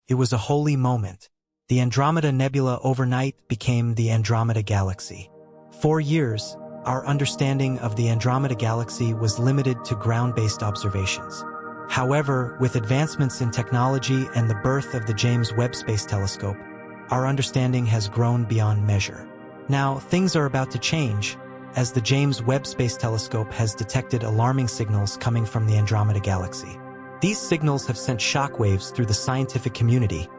It was a holy moment. The Andromeda Nebula overnight became the Andromeda Galaxy. For years, our understanding of the Andromeda Galaxy was limited to ground-based observations. However, with advancements in technology and the birth of the James Webb Space Telescope, our understanding has grown beyond measure. Now, things are about to change, as the James Webb Space Telescope has detected alarming signals coming from the Andromeda Galaxy. These signals have sent shockwaves through the scientific community,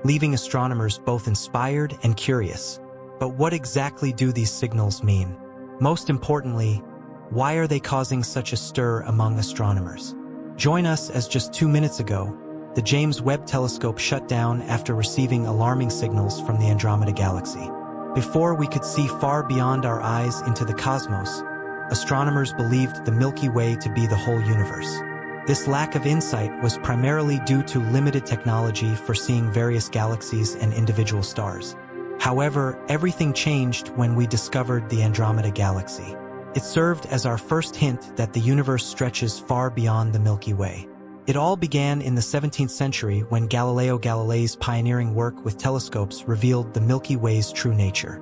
leaving astronomers both inspired and curious. But what exactly do these signals mean? Most importantly, why are they causing such a stir among astronomers? Join us as just 2 minutes ago, the James Webb Telescope shut down after receiving alarming signals from the Andromeda Galaxy. Before we could see far beyond our eyes into the cosmos, astronomers believed the Milky Way to be the whole universe. This lack of insight was primarily due to limited technology for seeing various galaxies and individual stars. However, everything changed when we discovered the Andromeda Galaxy. It served as our first hint that the universe stretches far beyond the Milky Way. It all began in the 17th century when Galileo Galilei's pioneering work with telescopes revealed the Milky Way's true nature.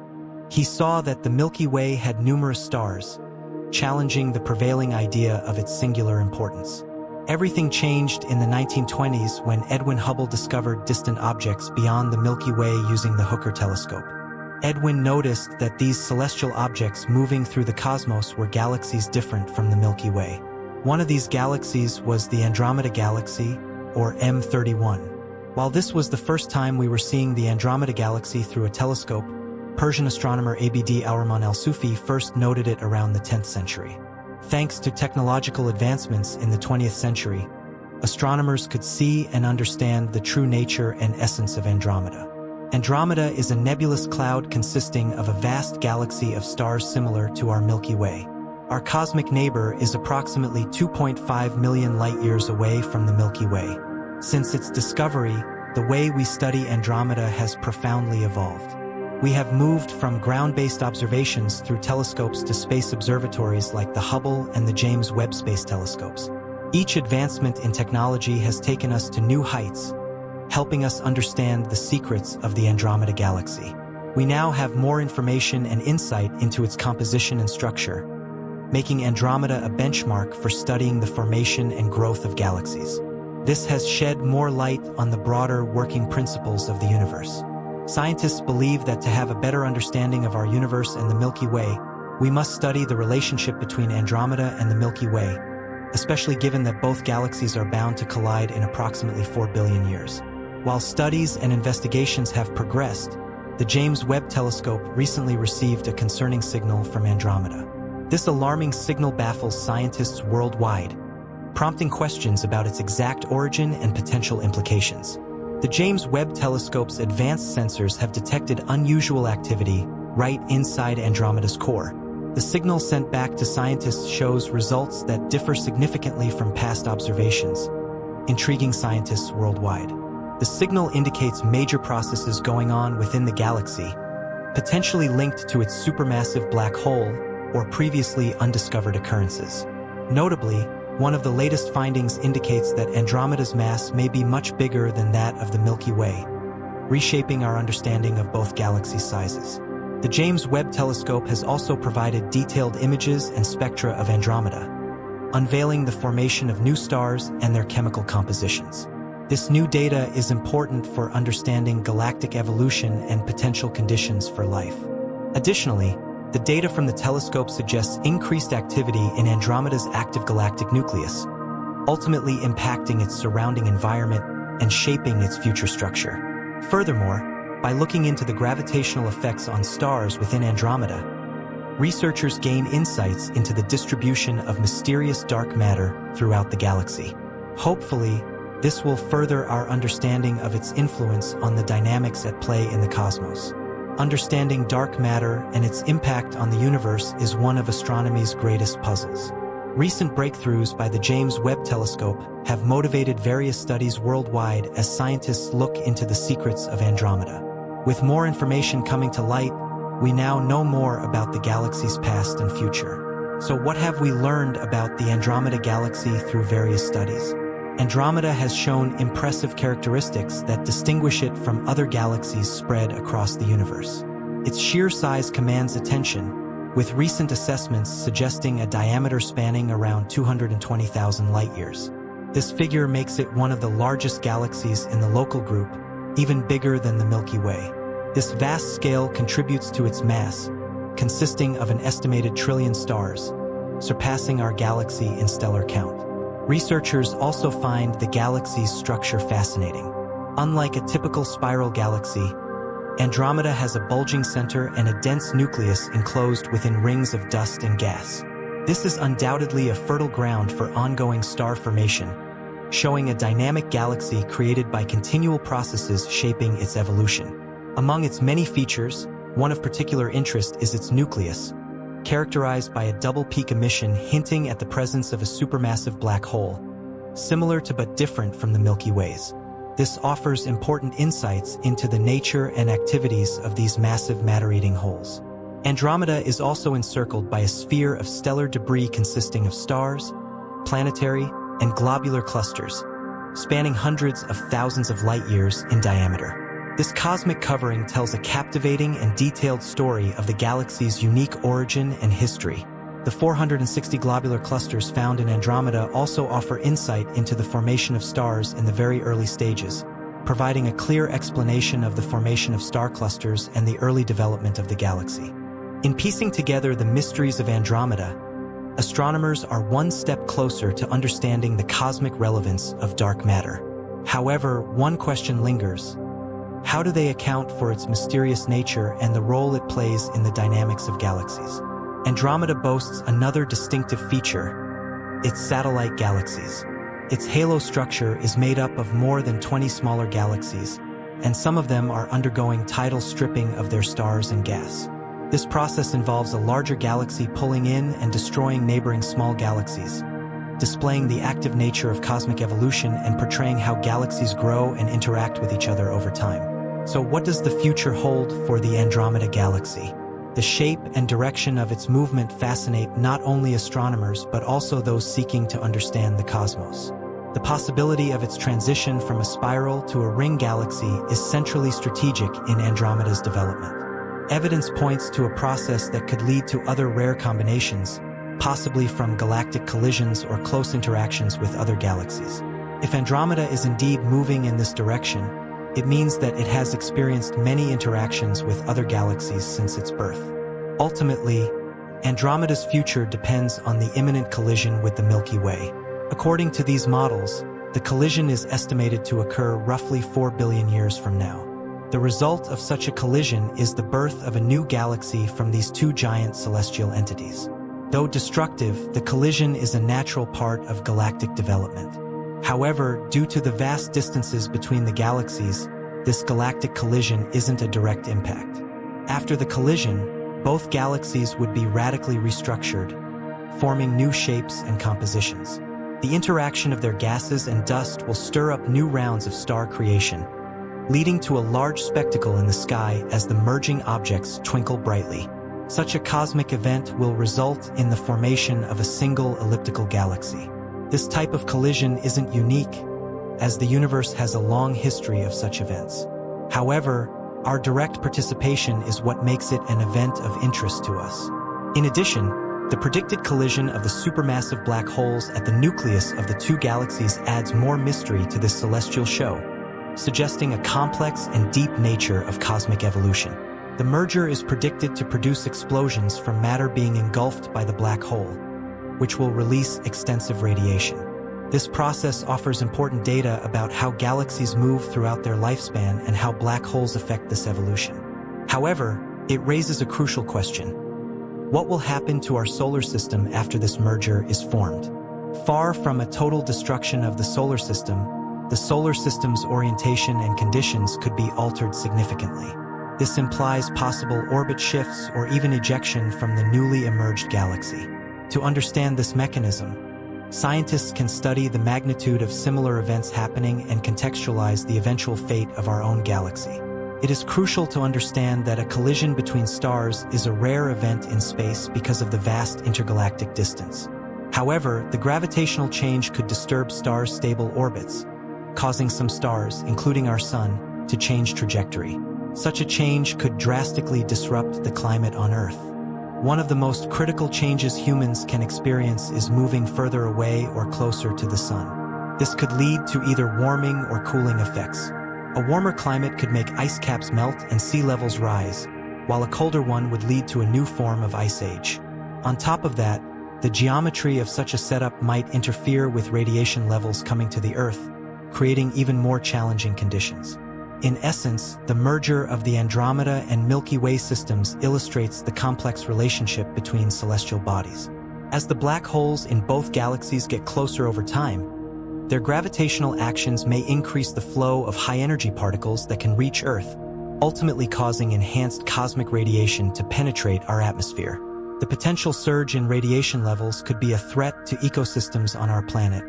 He saw that the Milky Way had numerous stars, challenging the prevailing idea of its singular importance. Everything changed in the 1920s when Edwin Hubble discovered distant objects beyond the Milky Way using the Hooker telescope. Edwin noticed that these celestial objects moving through the cosmos were galaxies different from the Milky Way. One of these galaxies was the Andromeda Galaxy, or M31. While this was the first time we were seeing the Andromeda Galaxy through a telescope, Persian astronomer Abd al-Rahman al-Sufi first noted it around the 10th century. Thanks to technological advancements in the 20th century, astronomers could see and understand the true nature and essence of Andromeda. Andromeda is a nebulous cloud consisting of a vast galaxy of stars similar to our Milky Way. Our cosmic neighbor is approximately 2.5 million light-years away from the Milky Way. Since its discovery, the way we study Andromeda has profoundly evolved. We have moved from ground-based observations through telescopes to space observatories like the Hubble and the James Webb Space Telescopes. Each advancement in technology has taken us to new heights, helping us understand the secrets of the Andromeda Galaxy. We now have more information and insight into its composition and structure, making Andromeda a benchmark for studying the formation and growth of galaxies. This has shed more light on the broader working principles of the universe. Scientists believe that to have a better understanding of our universe and the Milky Way, we must study the relationship between Andromeda and the Milky Way, especially given that both galaxies are bound to collide in approximately 4 billion years. While studies and investigations have progressed, the James Webb Telescope recently received a concerning signal from Andromeda. This alarming signal baffles scientists worldwide, prompting questions about its exact origin and potential implications. The James Webb Telescope's advanced sensors have detected unusual activity right inside Andromeda's core. The signal sent back to scientists shows results that differ significantly from past observations, intriguing scientists worldwide. The signal indicates major processes going on within the galaxy, potentially linked to its supermassive black hole or previously undiscovered occurrences. Notably, one of the latest findings indicates that Andromeda's mass may be much bigger than that of the Milky Way, reshaping our understanding of both galaxy sizes. The James Webb Telescope has also provided detailed images and spectra of Andromeda, unveiling the formation of new stars and their chemical compositions. This new data is important for understanding galactic evolution and potential conditions for life. Additionally, the data from the telescope suggests increased activity in Andromeda's active galactic nucleus, ultimately impacting its surrounding environment and shaping its future structure. Furthermore, by looking into the gravitational effects on stars within Andromeda, researchers gain insights into the distribution of mysterious dark matter throughout the galaxy. Hopefully, this will further our understanding of its influence on the dynamics at play in the cosmos. Understanding dark matter and its impact on the universe is one of astronomy's greatest puzzles. Recent breakthroughs by the James Webb Telescope have motivated various studies worldwide as scientists look into the secrets of Andromeda. With more information coming to light, we now know more about the galaxy's past and future. So what have we learned about the Andromeda Galaxy through various studies? Andromeda has shown impressive characteristics that distinguish it from other galaxies spread across the universe. Its sheer size commands attention, with recent assessments suggesting a diameter spanning around 220,000 light-years. This figure makes it one of the largest galaxies in the local group, even bigger than the Milky Way. This vast scale contributes to its mass, consisting of an estimated trillion stars, surpassing our galaxy in stellar count. Researchers also find the galaxy's structure fascinating. Unlike a typical spiral galaxy, Andromeda has a bulging center and a dense nucleus enclosed within rings of dust and gas. This is undoubtedly a fertile ground for ongoing star formation, showing a dynamic galaxy created by continual processes shaping its evolution. Among its many features, one of particular interest is its nucleus, characterized by a double peak emission hinting at the presence of a supermassive black hole, similar to but different from the Milky Way's. This offers important insights into the nature and activities of these massive matter-eating holes. Andromeda is also encircled by a sphere of stellar debris consisting of stars, planetary, and globular clusters, spanning hundreds of thousands of light-years in diameter. This cosmic covering tells a captivating and detailed story of the galaxy's unique origin and history. The 460 globular clusters found in Andromeda also offer insight into the formation of stars in the very early stages, providing a clear explanation of the formation of star clusters and the early development of the galaxy. In piecing together the mysteries of Andromeda, astronomers are one step closer to understanding the cosmic relevance of dark matter. However, one question lingers. How do they account for its mysterious nature and the role it plays in the dynamics of galaxies? Andromeda boasts another distinctive feature: its satellite galaxies. Its halo structure is made up of more than 20 smaller galaxies, and some of them are undergoing tidal stripping of their stars and gas. This process involves a larger galaxy pulling in and destroying neighboring small galaxies, displaying the active nature of cosmic evolution and portraying how galaxies grow and interact with each other over time. So what does the future hold for the Andromeda galaxy? The shape and direction of its movement fascinate not only astronomers but also those seeking to understand the cosmos. The possibility of its transition from a spiral to a ring galaxy is centrally strategic in Andromeda's development. Evidence points to a process that could lead to other rare combinations, possibly from galactic collisions or close interactions with other galaxies. If Andromeda is indeed moving in this direction, it means that it has experienced many interactions with other galaxies since its birth. Ultimately, Andromeda's future depends on the imminent collision with the Milky Way. According to these models, the collision is estimated to occur roughly 4 billion years from now. The result of such a collision is the birth of a new galaxy from these two giant celestial entities. Though destructive, the collision is a natural part of galactic development. However, due to the vast distances between the galaxies, this galactic collision isn't a direct impact. After the collision, both galaxies would be radically restructured, forming new shapes and compositions. The interaction of their gases and dust will stir up new rounds of star creation, leading to a large spectacle in the sky as the merging objects twinkle brightly. Such a cosmic event will result in the formation of a single elliptical galaxy. This type of collision isn't unique, as the universe has a long history of such events. However, our direct participation is what makes it an event of interest to us. In addition, the predicted collision of the supermassive black holes at the nucleus of the two galaxies adds more mystery to this celestial show, suggesting a complex and deep nature of cosmic evolution. The merger is predicted to produce explosions from matter being engulfed by the black hole, which will release extensive radiation. This process offers important data about how galaxies move throughout their lifespan and how black holes affect this evolution. However, it raises a crucial question. What will happen to our solar system after this merger is formed? Far from a total destruction of the solar system's orientation and conditions could be altered significantly. This implies possible orbit shifts or even ejection from the newly emerged galaxy. To understand this mechanism, scientists can study the magnitude of similar events happening and contextualize the eventual fate of our own galaxy. It is crucial to understand that a collision between stars is a rare event in space because of the vast intergalactic distance. However, the gravitational change could disturb stars' stable orbits, causing some stars, including our Sun, to change trajectory. Such a change could drastically disrupt the climate on Earth. One of the most critical changes humans can experience is moving further away or closer to the Sun. This could lead to either warming or cooling effects. A warmer climate could make ice caps melt and sea levels rise, while a colder one would lead to a new form of ice age. On top of that, the geometry of such a setup might interfere with radiation levels coming to the Earth, creating even more challenging conditions. In essence, the merger of the Andromeda and Milky Way systems illustrates the complex relationship between celestial bodies. As the black holes in both galaxies get closer over time, their gravitational actions may increase the flow of high-energy particles that can reach Earth, ultimately causing enhanced cosmic radiation to penetrate our atmosphere. The potential surge in radiation levels could be a threat to ecosystems on our planet,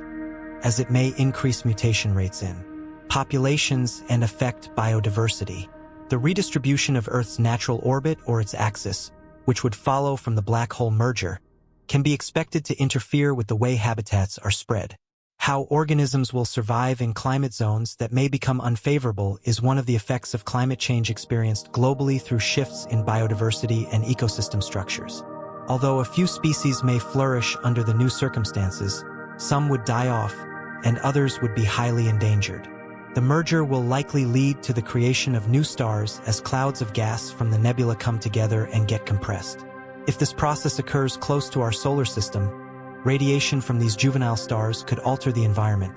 as it may increase mutation rates in populations and affect biodiversity. The redistribution of Earth's natural orbit or its axis, which would follow from the black hole merger, can be expected to interfere with the way habitats are spread. How organisms will survive in climate zones that may become unfavorable is one of the effects of climate change experienced globally through shifts in biodiversity and ecosystem structures. Although a few species may flourish under the new circumstances, some would die off, and others would be highly endangered. The merger will likely lead to the creation of new stars as clouds of gas from the nebula come together and get compressed. If this process occurs close to our solar system, radiation from these juvenile stars could alter the environment,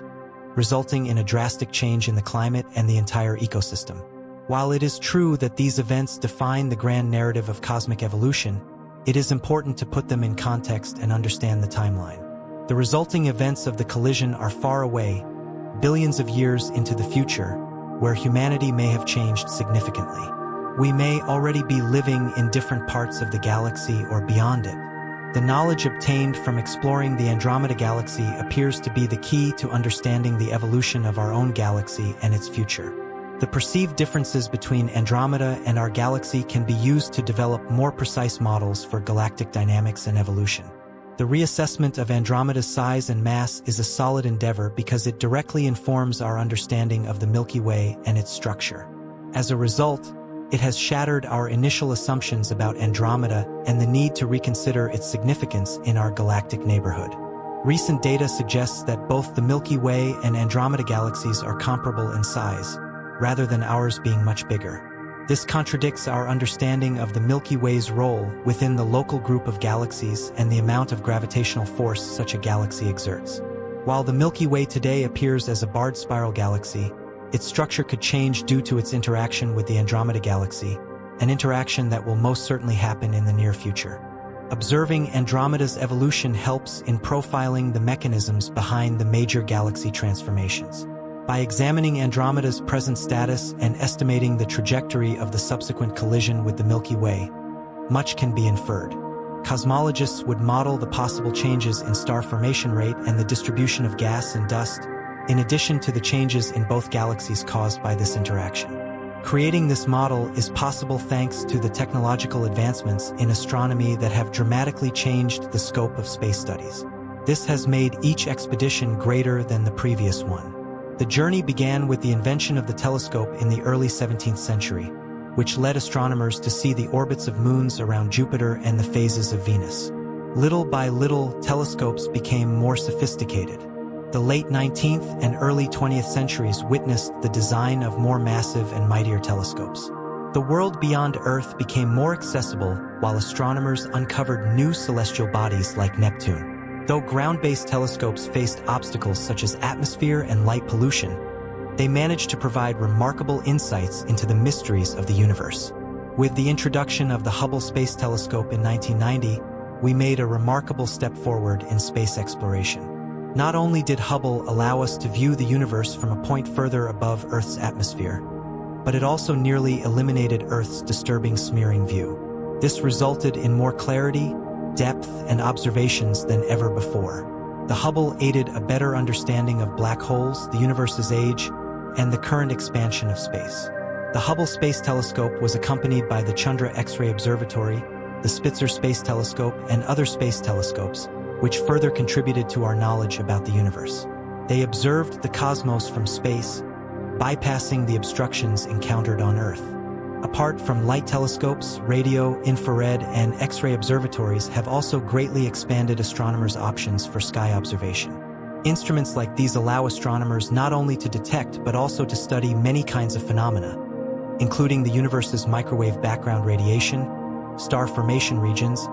resulting in a drastic change in the climate and the entire ecosystem. While it is true that these events define the grand narrative of cosmic evolution, it is important to put them in context and understand the timeline. The resulting events of the collision are far away, billions of years into the future, where humanity may have changed significantly. We may already be living in different parts of the galaxy or beyond it. The knowledge obtained from exploring the Andromeda galaxy appears to be the key to understanding the evolution of our own galaxy and its future. The perceived differences between Andromeda and our galaxy can be used to develop more precise models for galactic dynamics and evolution. The reassessment of Andromeda's size and mass is a solid endeavor because it directly informs our understanding of the Milky Way and its structure. As a result, it has shattered our initial assumptions about Andromeda and the need to reconsider its significance in our galactic neighborhood. Recent data suggests that both the Milky Way and Andromeda galaxies are comparable in size, rather than ours being much bigger. This contradicts our understanding of the Milky Way's role within the local group of galaxies and the amount of gravitational force such a galaxy exerts. While the Milky Way today appears as a barred spiral galaxy, its structure could change due to its interaction with the Andromeda galaxy, an interaction that will most certainly happen in the near future. Observing Andromeda's evolution helps in profiling the mechanisms behind the major galaxy transformations. By examining Andromeda's present status and estimating the trajectory of the subsequent collision with the Milky Way, much can be inferred. Cosmologists would model the possible changes in star formation rate and the distribution of gas and dust, in addition to the changes in both galaxies caused by this interaction. Creating this model is possible thanks to the technological advancements in astronomy that have dramatically changed the scope of space studies. This has made each expedition greater than the previous one. The journey began with the invention of the telescope in the early 17th century, which led astronomers to see the orbits of moons around Jupiter and the phases of Venus. Little by little, telescopes became more sophisticated. The late 19th and early 20th centuries witnessed the design of more massive and mightier telescopes. The world beyond Earth became more accessible while astronomers uncovered new celestial bodies like Neptune. Though ground-based telescopes faced obstacles such as atmosphere and light pollution, they managed to provide remarkable insights into the mysteries of the universe. With the introduction of the Hubble Space Telescope in 1990, we made a remarkable step forward in space exploration. Not only did Hubble allow us to view the universe from a point further above Earth's atmosphere, but it also nearly eliminated Earth's disturbing smearing view. This resulted in more clarity, depth, and observations than ever before. The Hubble aided a better understanding of black holes, the universe's age, and the current expansion of space. The Hubble Space Telescope was accompanied by the Chandra X-ray Observatory, the Spitzer Space Telescope, and other space telescopes, which further contributed to our knowledge about the universe. They observed the cosmos from space, bypassing the obstructions encountered on Earth. Apart from light telescopes, radio, infrared, and X-ray observatories have also greatly expanded astronomers' options for sky observation. Instruments like these allow astronomers not only to detect but also to study many kinds of phenomena, including the universe's microwave background radiation, star formation regions,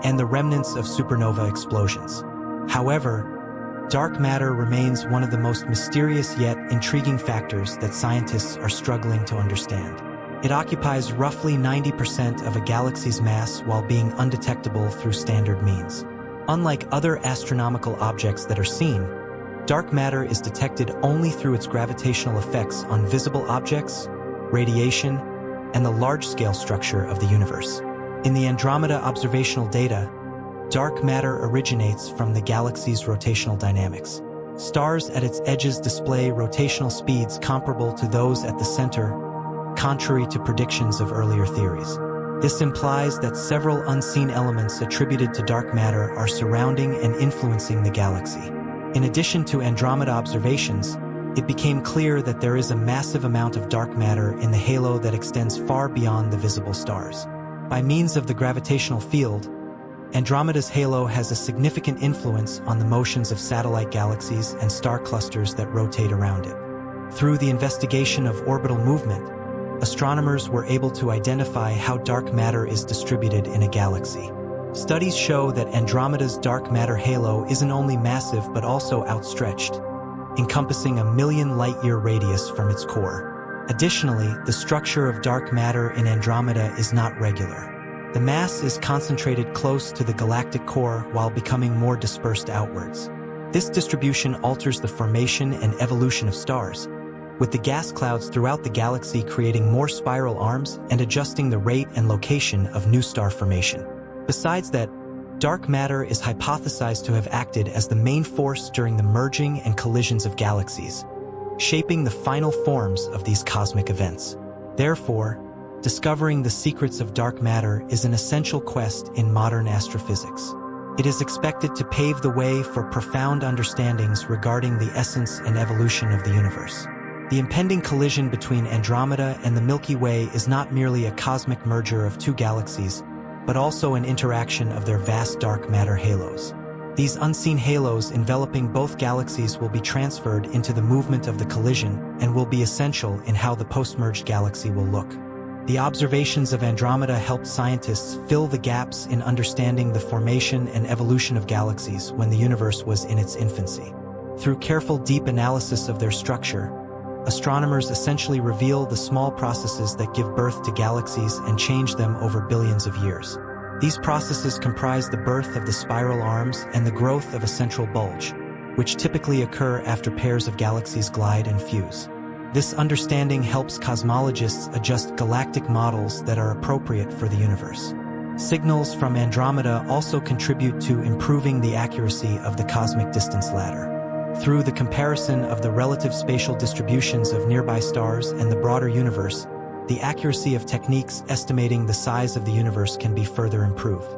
and the remnants of supernova explosions. However, dark matter remains one of the most mysterious yet intriguing factors that scientists are struggling to understand. It occupies roughly 90% of a galaxy's mass while being undetectable through standard means. Unlike other astronomical objects that are seen, dark matter is detected only through its gravitational effects on visible objects, radiation, and the large-scale structure of the universe. In the Andromeda observational data, dark matter originates from the galaxy's rotational dynamics. Stars at its edges display rotational speeds comparable to those at the center, contrary to predictions of earlier theories. This implies that several unseen elements attributed to dark matter are surrounding and influencing the galaxy. In addition to Andromeda observations, it became clear that there is a massive amount of dark matter in the halo that extends far beyond the visible stars. By means of the gravitational field, Andromeda's halo has a significant influence on the motions of satellite galaxies and star clusters that rotate around it. Through the investigation of orbital movement, astronomers were able to identify how dark matter is distributed in a galaxy. Studies show that Andromeda's dark matter halo isn't only massive but also outstretched, encompassing a 1 million light-year radius from its core. Additionally, the structure of dark matter in Andromeda is not regular. The mass is concentrated close to the galactic core while becoming more dispersed outwards. This distribution alters the formation and evolution of stars, with the gas clouds throughout the galaxy creating more spiral arms and adjusting the rate and location of new star formation. Besides that, dark matter is hypothesized to have acted as the main force during the merging and collisions of galaxies, shaping the final forms of these cosmic events. Therefore, discovering the secrets of dark matter is an essential quest in modern astrophysics. It is expected to pave the way for profound understandings regarding the essence and evolution of the universe. The impending collision between Andromeda and the Milky Way is not merely a cosmic merger of two galaxies, but also an interaction of their vast dark matter halos. These unseen halos enveloping both galaxies will be transferred into the movement of the collision and will be essential in how the post-merged galaxy will look. The observations of Andromeda helped scientists fill the gaps in understanding the formation and evolution of galaxies when the universe was in its infancy. Through careful, deep analysis of their structure, astronomers essentially reveal the small processes that give birth to galaxies and change them over billions of years. These processes comprise the birth of the spiral arms and the growth of a central bulge, which typically occur after pairs of galaxies glide and fuse. This understanding helps cosmologists adjust galactic models that are appropriate for the universe. Signals from Andromeda also contribute to improving the accuracy of the cosmic distance ladder. Through the comparison of the relative spatial distributions of nearby stars and the broader universe, the accuracy of techniques estimating the size of the universe can be further improved.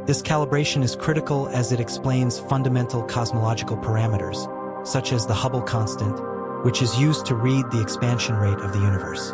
This calibration is critical as it explains fundamental cosmological parameters, such as the Hubble constant, which is used to read the expansion rate of the universe.